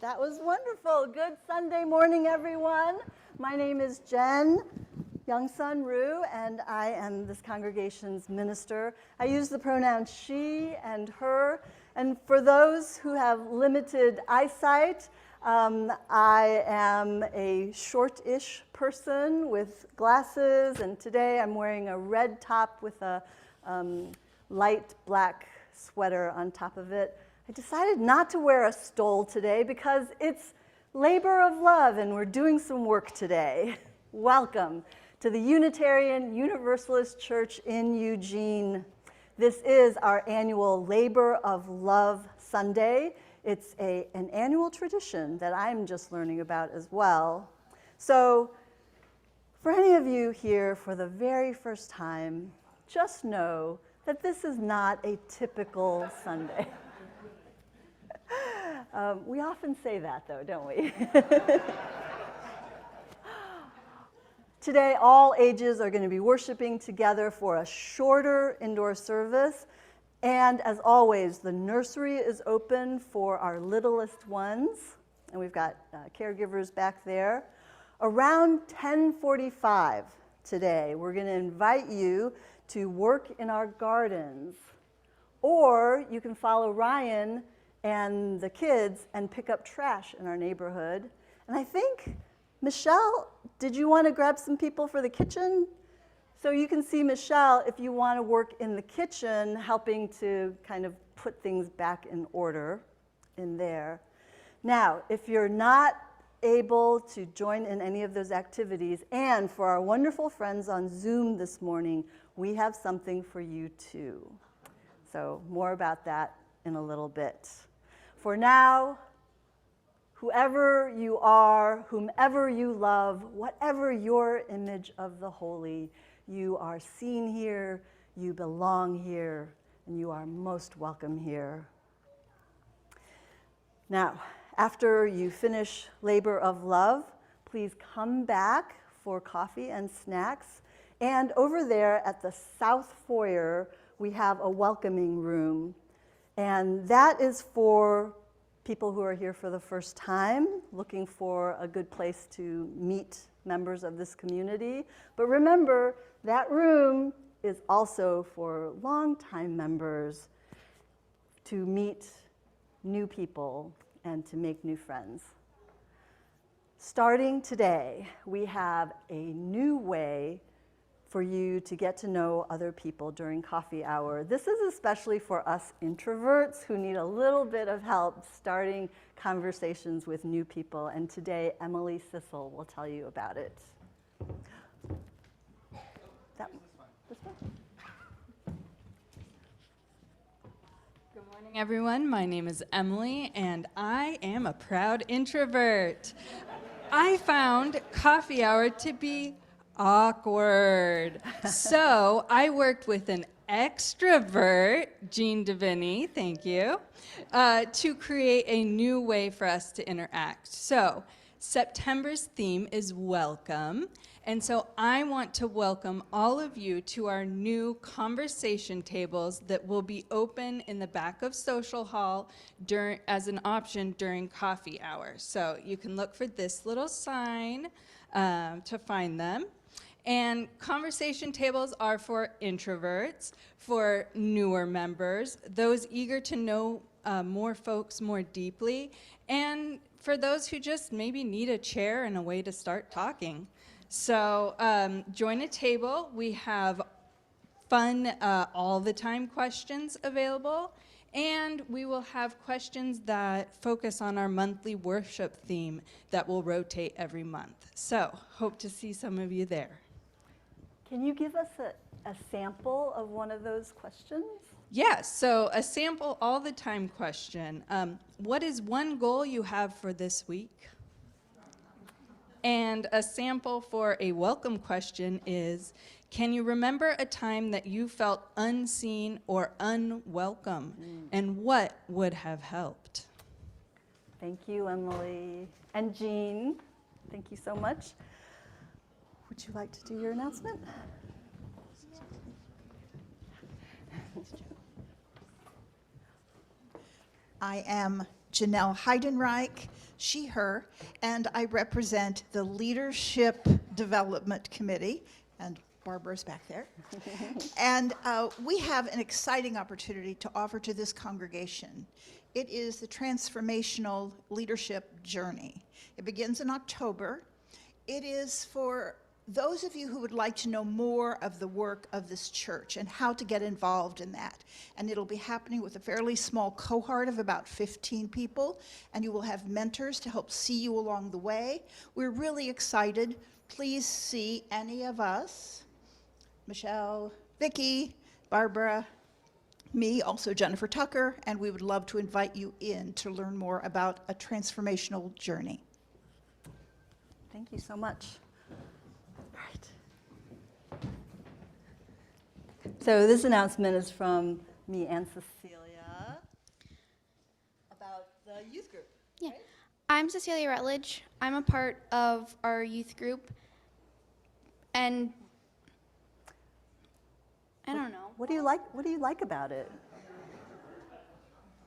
That was wonderful. Good Sunday morning, everyone. My name is Jen Youngsun Ryu, and I am this congregation's minister. I use the pronouns she and her. And for those who have limited eyesight, I am a short-ish person with glasses, and today I'm wearing a red top with a light black sweater on top of it. I decided not to wear a stole today because it's labor of love and we're doing some work today. Welcome to the Unitarian Universalist Church in Eugene. This is our annual Labor of Love Sunday. It's an annual tradition that I'm just learning about as well. So for any of you here for the very first time, just know that this is not a typical Sunday. We often say that, though, don't we? Today, all ages are going to be worshiping together for a shorter indoor service. And as always, the nursery is open for our littlest ones. And we've got caregivers back there. Around 10:45 today, we're going to invite you to work in our gardens. Or you can follow Ryan and the kids and pick up trash in our neighborhood. And I think, Michelle, did you want to grab some people for the kitchen? So you can see Michelle if you want to work in the kitchen, helping to kind of put things back in order in there. Now, if you're not able to join in any of those activities, and for our wonderful friends on Zoom this morning, we have something for you too. So more about that in a little bit. For now, whoever you are, whomever you love, whatever your image of the holy, you are seen here, you belong here, and you are most welcome here. Now, after you finish Labor of Love, please come back for coffee and snacks. And over there at the south foyer, we have a welcoming room. And that is for people who are here for the first time, looking for a good place to meet members of this community. But remember, that room is also for longtime members to meet new people and to make new friends. Starting today, we have a new way for you to get to know other people during coffee hour. This is especially for us introverts who need a little bit of help starting conversations with new people. And today, Emily Sissel will tell you about it. This one? Good morning, everyone. My name is Emily, and I am a proud introvert. I found coffee hour to be awkward. So I worked with an extrovert, Eugene, thank you, to create a new way for us to interact. So September's theme is welcome. And so I want to welcome all of you to our new conversation tables that will be open in the back of Social Hall as an option during coffee hour. So you can look for this little sign to find them. And conversation tables are for introverts, for newer members, those eager to know more folks more deeply, and for those who just maybe need a chair and a way to start talking. So join a table. We have fun all the time questions available, and we will have questions that focus on our monthly worship theme that will rotate every month. So hope to see some of you there. Can you give us a sample of one of those questions? Yes, so a sample all the time question. What is one goal you have for this week? And a sample for a welcome question is, can you remember a time that you felt unseen or unwelcome? And what would have helped? Thank you, Emily. And Jean, thank you so much. Would you like to do your announcement? I am Janelle Heidenreich, she, her, and I represent the Leadership Development Committee, and Barbara's back there. And we have an exciting opportunity to offer to this congregation. It is the Transformational Leadership Journey. It begins in October. It is for those of you who would like to know more of the work of this church and how to get involved in that. And it'll be happening with a fairly small cohort of about 15 people, and you will have mentors to help see you along the way. We're really excited. Please see any of us, Michelle, Vicki, Barbara, me, also Jennifer Tucker, and we would love to invite you in to learn more about a transformational journey. Thank you so much. So this announcement is from me and Cecilia about the youth group. Yeah. Right? I'm Cecilia Rutledge. I'm a part of our youth group. And I don't know. What do you like? What do you like about it?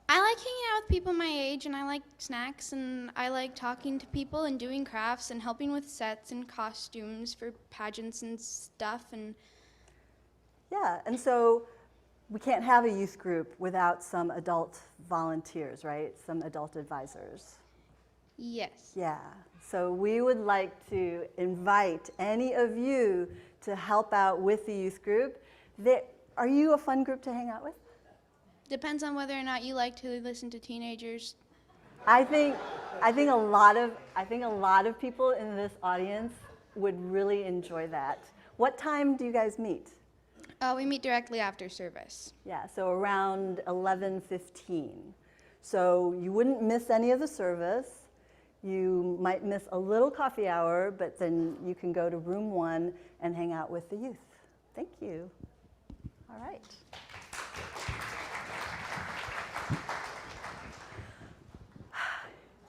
I like hanging out with people my age, and I like snacks, and I like talking to people and doing crafts and helping with sets and costumes for pageants and stuff. And Yeah, and so we can't have a youth group without some adult volunteers, right? Some adult advisors. yes. Yeah, so we would like to invite any of you to help out with the youth group. Are you a fun group to hang out with? Depends on whether or not you like to listen to teenagers. I think a lot of people in this audience would really enjoy that. What time do you guys meet? We meet directly after service. Yeah, so around 11:15. So you wouldn't miss any of the service. You might miss a little coffee hour, but then you can go to room 1 and hang out with the youth. Thank you. All right.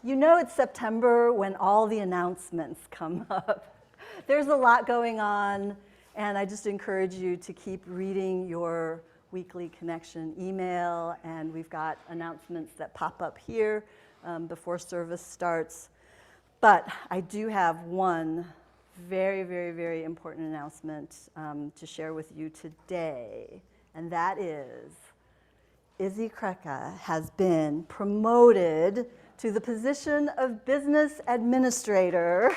You know it's September when all the announcements come up. There's a lot going on, and I just encourage you to keep reading your weekly connection email, and we've got announcements that pop up here before service starts. But I do have one very, very, very important announcement to share with you today, and that is Izzy Kreka has been promoted to the position of business administrator.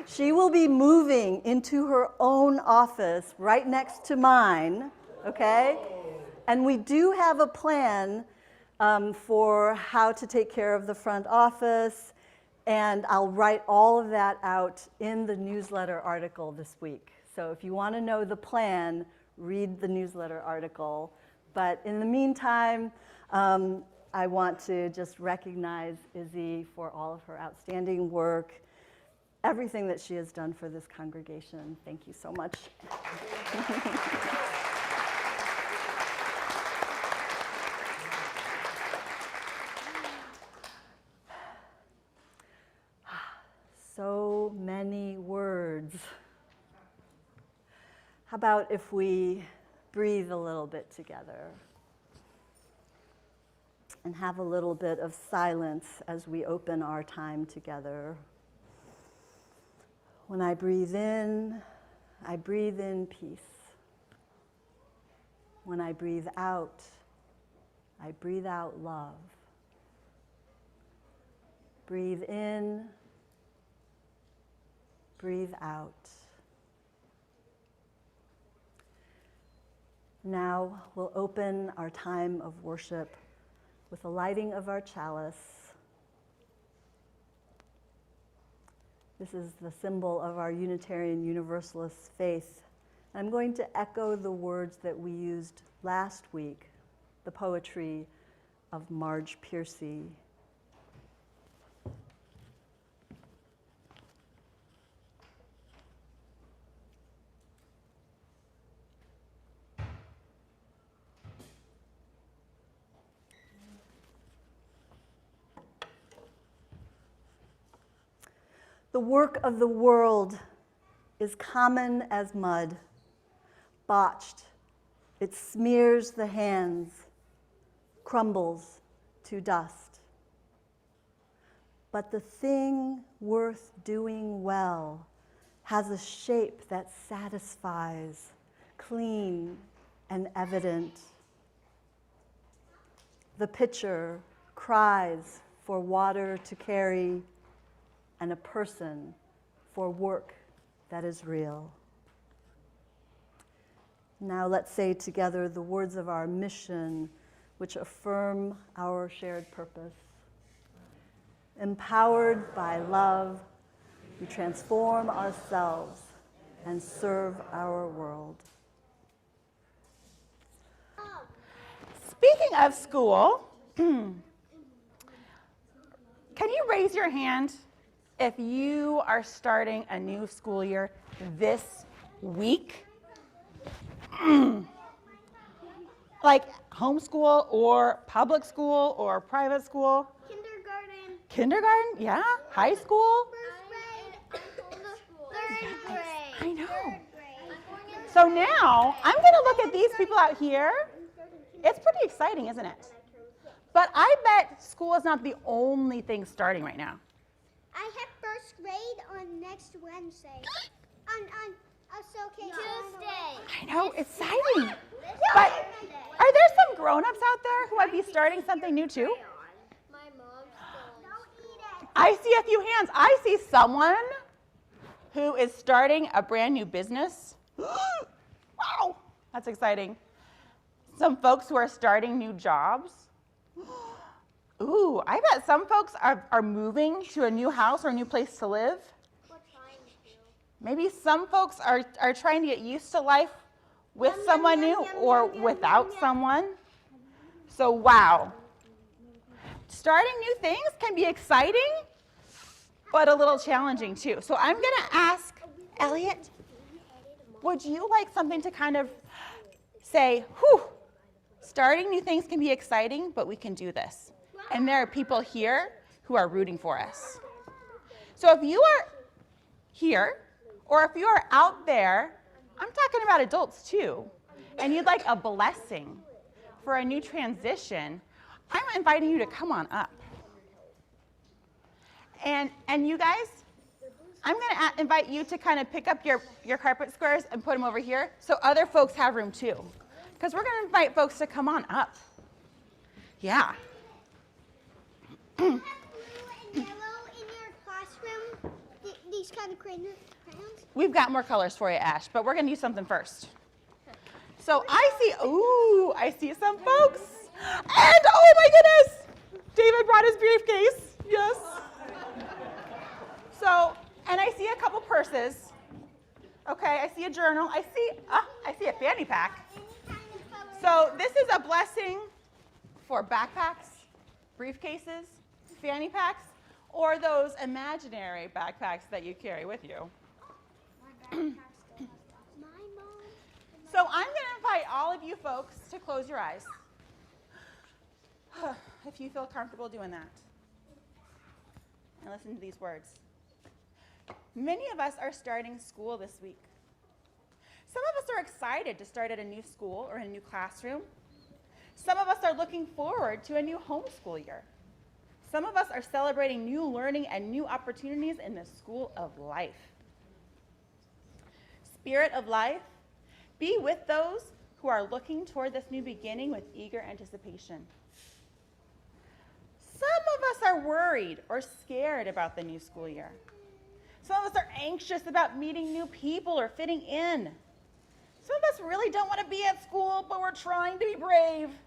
She will be moving into her own office right next to mine, okay? And we do have a plan for how to take care of the front office, and I'll write all of that out in the newsletter article this week. So if you want to know the plan, read the newsletter article. But in the meantime, I want to just recognize Izzy for all of her outstanding work, everything that she has done for this congregation. Thank you so much. So many words. How about if we breathe a little bit together and have a little bit of silence as we open our time together? When I breathe in peace. When I breathe out love. Breathe in, breathe out. Now we'll open our time of worship with the lighting of our chalice. This is the symbol of our Unitarian Universalist faith. I'm going to echo the words that we used last week, the poetry of Marge Piercy. The work of the world is common as mud, botched It smears the hands, crumbles to dust. But the thing worth doing well has a shape that satisfies, clean and evident. The pitcher cries for water to carry and a person for work that is real. Now let's say together the words of our mission, which affirm our shared purpose. Empowered by love, we transform ourselves and serve our world. Speaking of school, can you raise your hand if you are starting a new school year this week? Like homeschool or public school or private school? Kindergarten. Kindergarten? Yeah. High school? First grade. Third grade. I know. Third grade. So now I'm going to look at these people out here. It's pretty exciting, isn't it? But I bet school is not the only thing starting right now. I have first grade on next Wednesday. Tuesday. I know, exciting. But are there some grown-ups out there who might be starting something new too? My mom's going. I see a few hands. I see someone who is starting a brand new business. Wow, that's exciting. Some folks who are starting new jobs. Ooh, I bet some folks are moving to a new house or a new place to live. Maybe some folks are trying to get used to life with someone new or without someone. So wow. Starting new things can be exciting, but a little challenging too. So I'm going to ask Elliot, would you like something to kind of say, whew, starting new things can be exciting, but we can do this. And there are people here who are rooting for us. So if you are here, or if you are out there, I'm talking about adults too, and you'd like a blessing for a new transition, I'm inviting you to come on up. And you guys, I'm going to invite you to kind of pick up your carpet squares and put them over here so other folks have room too. Because we're going to invite folks to come on up. Yeah. Blue and yellow in your classroom. These kind of crayons. We've got more colors for you, Ash, but we're going to do something first. So I see some folks. And oh my goodness, David brought his briefcase. Yes. So, and I see a couple purses. Okay, I see a journal. I see a fanny pack. So this is a blessing for backpacks, briefcases, fanny packs, or those imaginary backpacks that you carry with you. So I'm going to invite all of you folks to close your eyes, if you feel comfortable doing that. And listen to these words. Many of us are starting school this week. Some of us are excited to start at a new school or in a new classroom. Some of us are looking forward to a new homeschool year. Some of us are celebrating new learning and new opportunities in the school of life. Spirit of life, be with those who are looking toward this new beginning with eager anticipation. Some of us are worried or scared about the new school year. Some of us are anxious about meeting new people or fitting in. Some of us really don't want to be at school, but we're trying to be brave.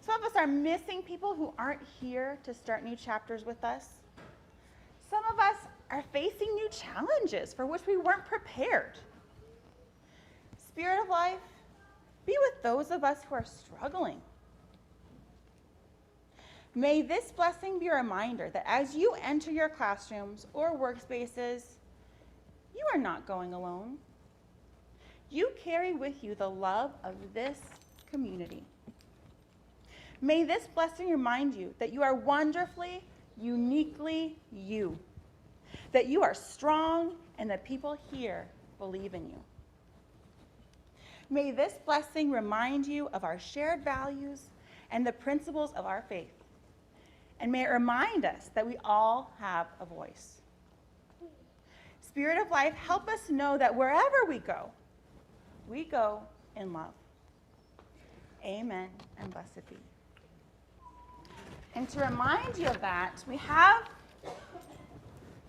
Some of us are missing people who aren't here to start new chapters with us. Some of us are facing new challenges for which we weren't prepared. Spirit of life, be with those of us who are struggling. May this blessing be a reminder that as you enter your classrooms or workspaces, you are not going alone. You carry with you the love of this community. May this blessing remind you that you are wonderfully, uniquely you, that you are strong and that people here believe in you. May this blessing remind you of our shared values and the principles of our faith. And may it remind us that we all have a voice. Spirit of life, help us know that wherever we go in love. Amen and blessed be. And to remind you of that, we have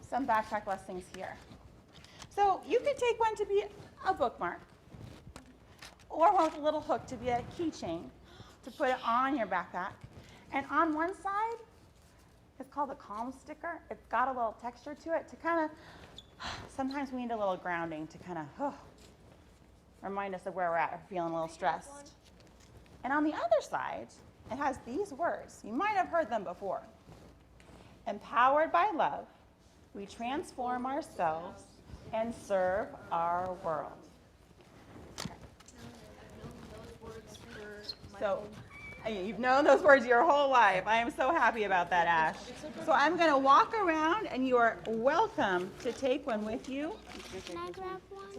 some backpack blessings here. So you can take one to be a bookmark, or one with a little hook to be a keychain to put it on your backpack. And on one side, it's called a calm sticker. It's got a little texture to it to kind of, sometimes we need a little grounding to kind of remind us of where we're at, or feeling a little stressed. And on the other side, it has these words. You might have heard them before. Empowered by love, we transform ourselves and serve our world. So you've known those words your whole life. I am so happy about that, Ash. So I'm going to walk around, and you are welcome to take one with you. Can I grab one?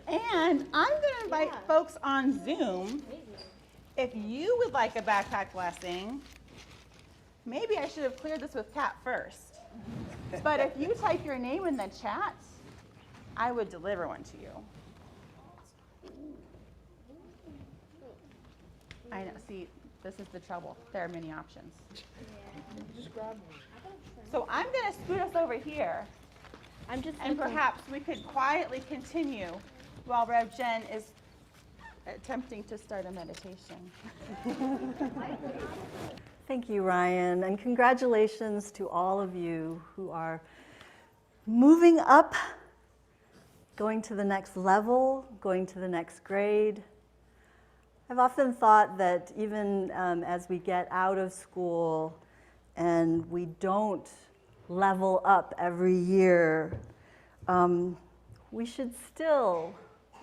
And I'm going to invite folks on Zoom. If you would like a backpack blessing, maybe I should have cleared this with Kat first. But if you type your name in the chat, I would deliver one to you. I know, see, this is the trouble. There are many options. Just grab one. So I'm going to scoot us over here, and perhaps we could quietly continue while Rev Jen is attempting to start a meditation. Thank you, Ryan, and congratulations to all of you who are moving up, going to the next level, going to the next grade. I've often thought that even as we get out of school and we don't level up every year, we should still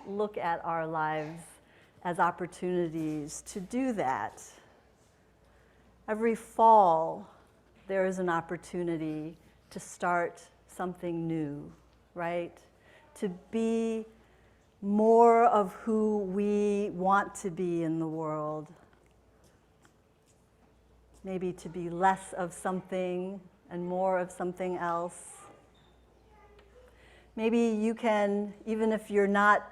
look at our lives as opportunities to do that. Every fall, there is an opportunity to start something new, right? To be more of who we want to be in the world. Maybe to be less of something and more of something else. Maybe you can, even if you're not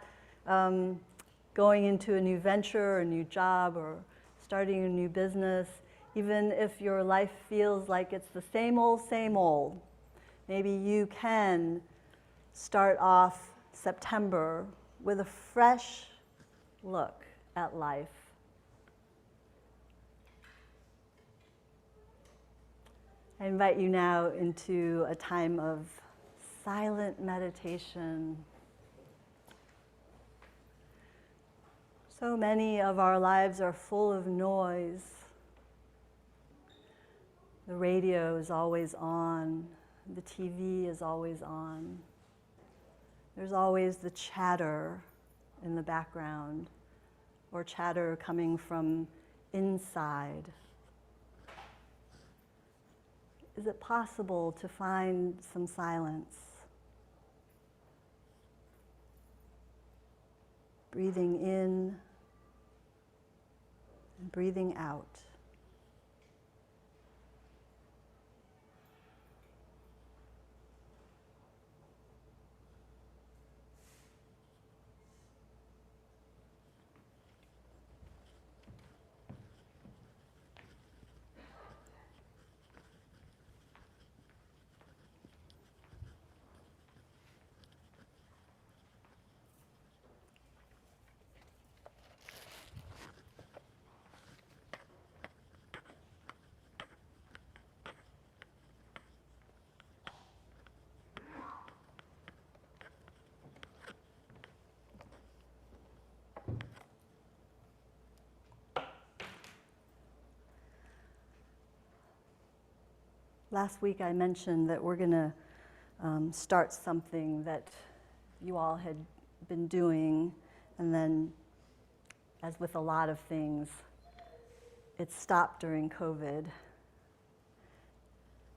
going into a new venture or a new job or starting a new business, even if your life feels like it's the same old, maybe you can start off September with a fresh look at life. I invite you now into a time of silent meditation. So many of our lives are full of noise. The radio is always on. The TV is always on. There's always the chatter in the background, or chatter coming from inside. Is it possible to find some silence? Breathing in and breathing out. Last week I mentioned that we're going to start something that you all had been doing, and then, as with a lot of things, it stopped during COVID,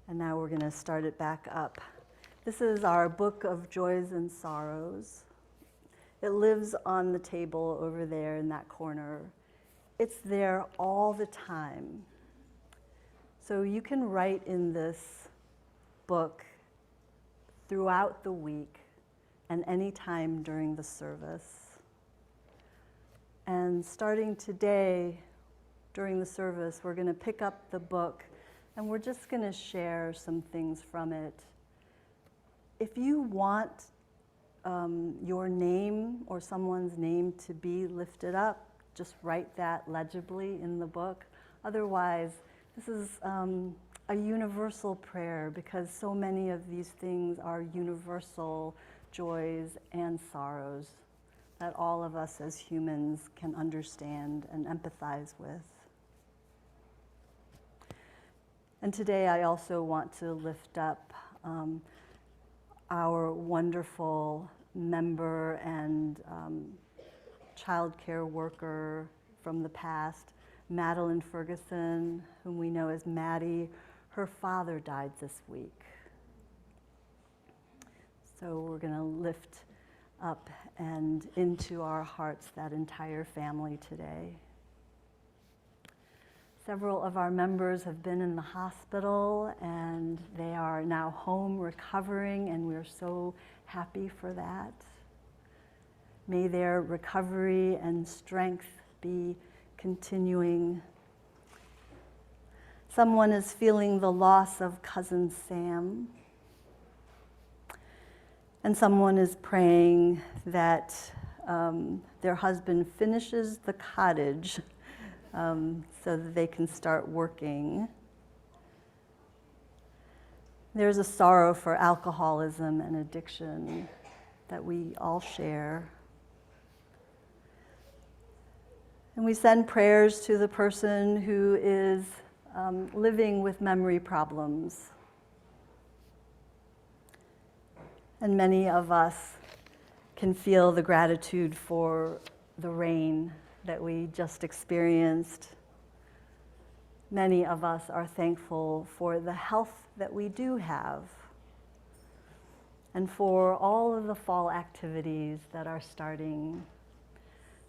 and now we're going to start it back up. This is our Book of Joys and Sorrows, It lives on the table over there in that corner. It's there all the time. So you can write in this book throughout the week and any time during the service. And starting today, during the service, we're going to pick up the book and we're just going to share some things from it. If you want your name or someone's name to be lifted up, just write that legibly in the book. Otherwise, this is a universal prayer because so many of these things are universal joys and sorrows that all of us as humans can understand and empathize with. And today I also want to lift up our wonderful member and child care worker from the past, Madeline Ferguson, whom we know as Maddie. Her father died this week. So we're going to lift up and into our hearts that entire family today. Several of our members have been in the hospital and they are now home recovering, and we're so happy for that. May their recovery and strength be continuing. Someone is feeling the loss of cousin Sam. And someone is praying that their husband finishes the cottage so that they can start working. There's a sorrow for alcoholism and addiction that we all share. And we send prayers to the person who is living with memory problems. And many of us can feel the gratitude for the rain that we just experienced. Many of us are thankful for the health that we do have and for all of the fall activities that are starting.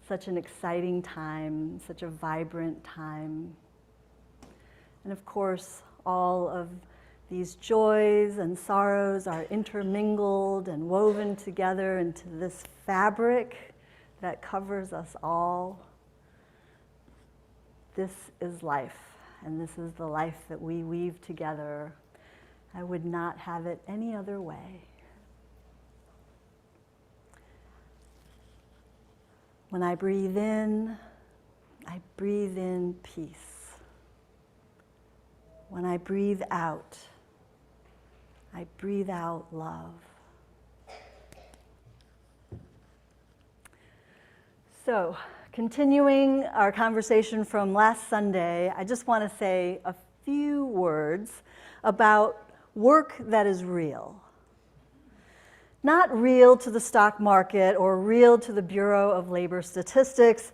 Such an exciting time, such a vibrant time. And of course, all of these joys and sorrows are intermingled and woven together into this fabric that covers us all. This is life, and this is the life that we weave together. I would not have it any other way. When I breathe in peace. When I breathe out love. So, continuing our conversation from last Sunday, I just want to say a few words about work that is real. Not real to the stock market or real to the Bureau of Labor Statistics,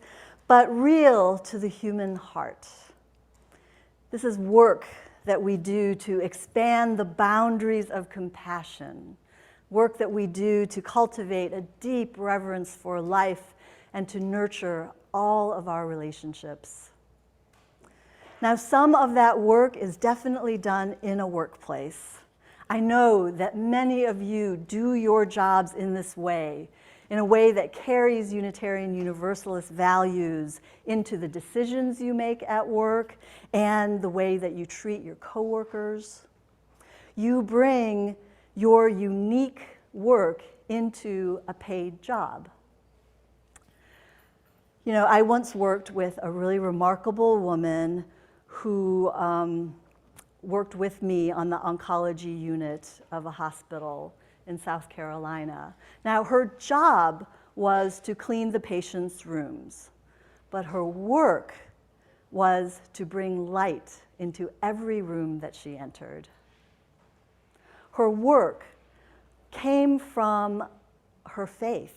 but real to the human heart. This is work that we do to expand the boundaries of compassion, work that we do to cultivate a deep reverence for life and to nurture all of our relationships. Now, some of that work is definitely done in a workplace. I know that many of you do your jobs in this way, in a way that carries Unitarian Universalist values into the decisions you make at work and the way that you treat your coworkers. You bring your unique work into a paid job. You know, I once worked with a really remarkable woman who worked with me on the oncology unit of a hospital in South Carolina. Now, her job was to clean the patients' rooms, but her work was to bring light into every room that she entered. Her work came from her faith.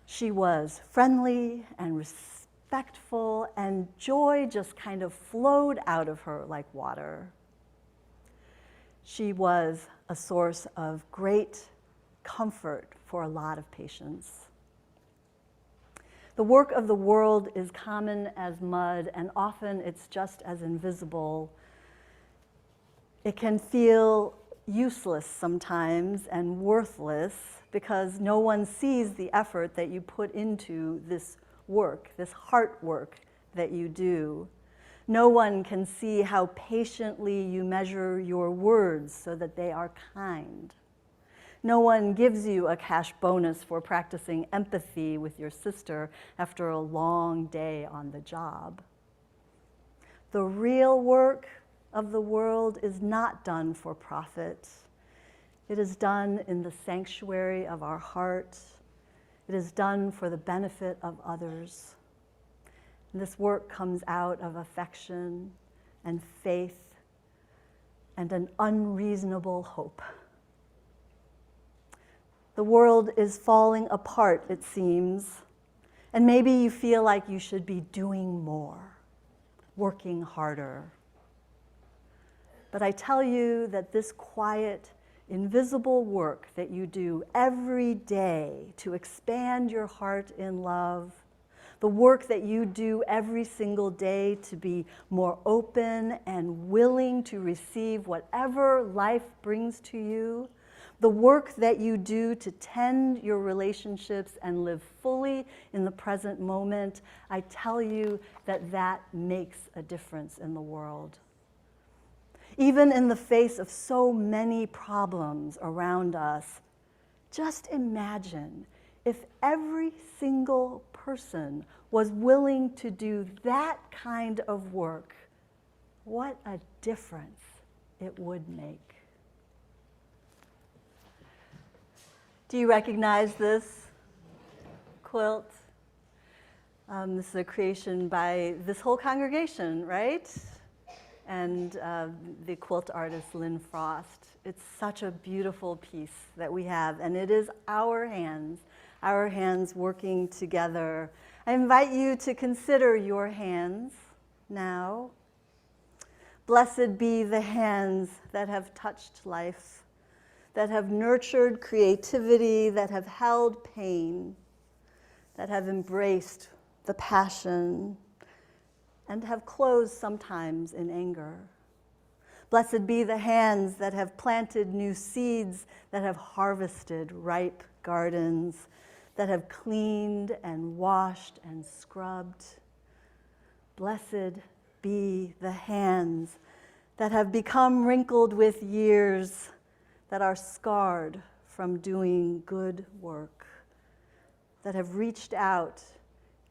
She was friendly and respectful, and joy just kind of flowed out of her like water. She was a source of great comfort for a lot of patients. The work of the world is common as mud, and often it's just as invisible. It can feel useless sometimes and worthless because no one sees the effort that you put into this work, this heart work that you do. No one can see how patiently you measure your words so that they are kind. No one gives you a cash bonus for practicing empathy with your sister after a long day on the job. The real work of the world is not done for profit. It is done in the sanctuary of our heart. It is done for the benefit of others. And this work comes out of affection and faith and an unreasonable hope. The world is falling apart, it seems, and maybe you feel like you should be doing more, working harder. But I tell you that this quiet, invisible work that you do every day to expand your heart in love, the work that you do every single day to be more open and willing to receive whatever life brings to you, the work that you do to tend your relationships and live fully in the present moment, I tell you that that makes a difference in the world. Even in the face of so many problems around us, just imagine if every single person was willing to do that kind of work, what a difference it would make. Do you recognize this quilt? This is a creation by this whole congregation, right? And the quilt artist, Lynn Frost. It's such a beautiful piece that we have, and it is our hands working together. I invite you to consider your hands now. Blessed be the hands that have touched life, that have nurtured creativity, that have held pain, that have embraced the passion, and have closed sometimes in anger. Blessed be the hands that have planted new seeds, that have harvested ripe gardens, that have cleaned and washed and scrubbed. Blessed be the hands that have become wrinkled with years, that are scarred from doing good work, that have reached out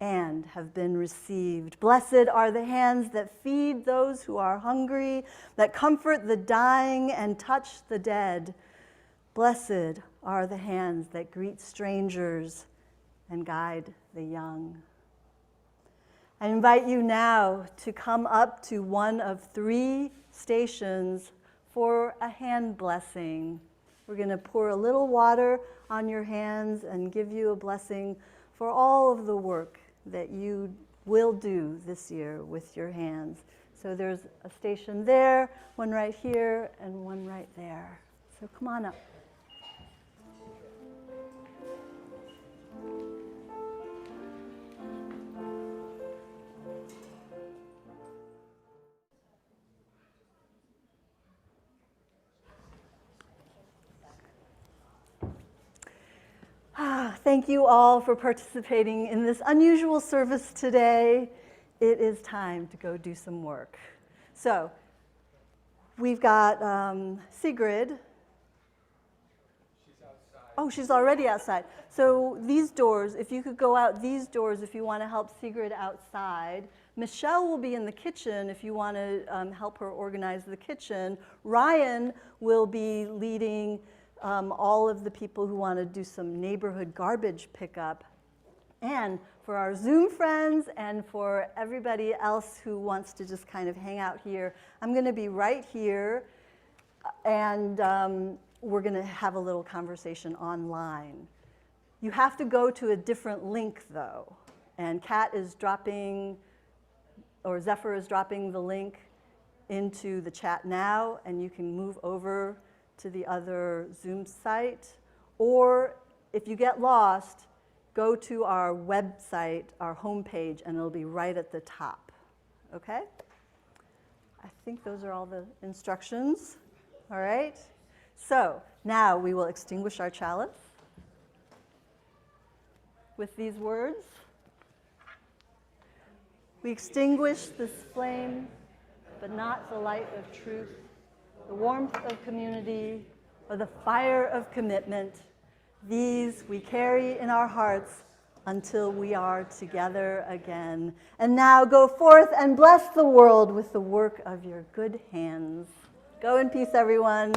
and have been received. Blessed are the hands that feed those who are hungry, that comfort the dying and touch the dead. Blessed are the hands that greet strangers and guide the young. I invite you now to come up to one of 3 stations for a hand blessing. We're going to pour a little water on your hands and give you a blessing for all of the work that you will do this year with your hands. So there's a station there, one right here, and one right there. So come on up. Thank you all for participating in this unusual service today. It is time to go do some work. So we've got Sigrid. She's outside. Oh, she's already outside. So these doors, if you could go out these doors if you want to help Sigrid outside. Michelle will be in the kitchen if you want to help her organize the kitchen. Ryan will be leading all of the people who want to do some neighborhood garbage pickup. And for our Zoom friends and for everybody else who wants to just kind of hang out here, I'm going to be right here, and we're going to have a little conversation online. You have to go to a different link, though. And Kat is dropping, or Zephyr is dropping the link into the chat now, and you can move over to the other Zoom site, Or if you get lost, go to our website, our homepage, and it'll be right at the top. Okay? I think those are all the instructions. All right? So now we will extinguish our chalice with these words. We extinguish this flame, but not the light of truth, the warmth of community, or the fire of commitment. These we carry in our hearts until we are together again. And now go forth and bless the world with the work of your good hands. Go in peace, everyone.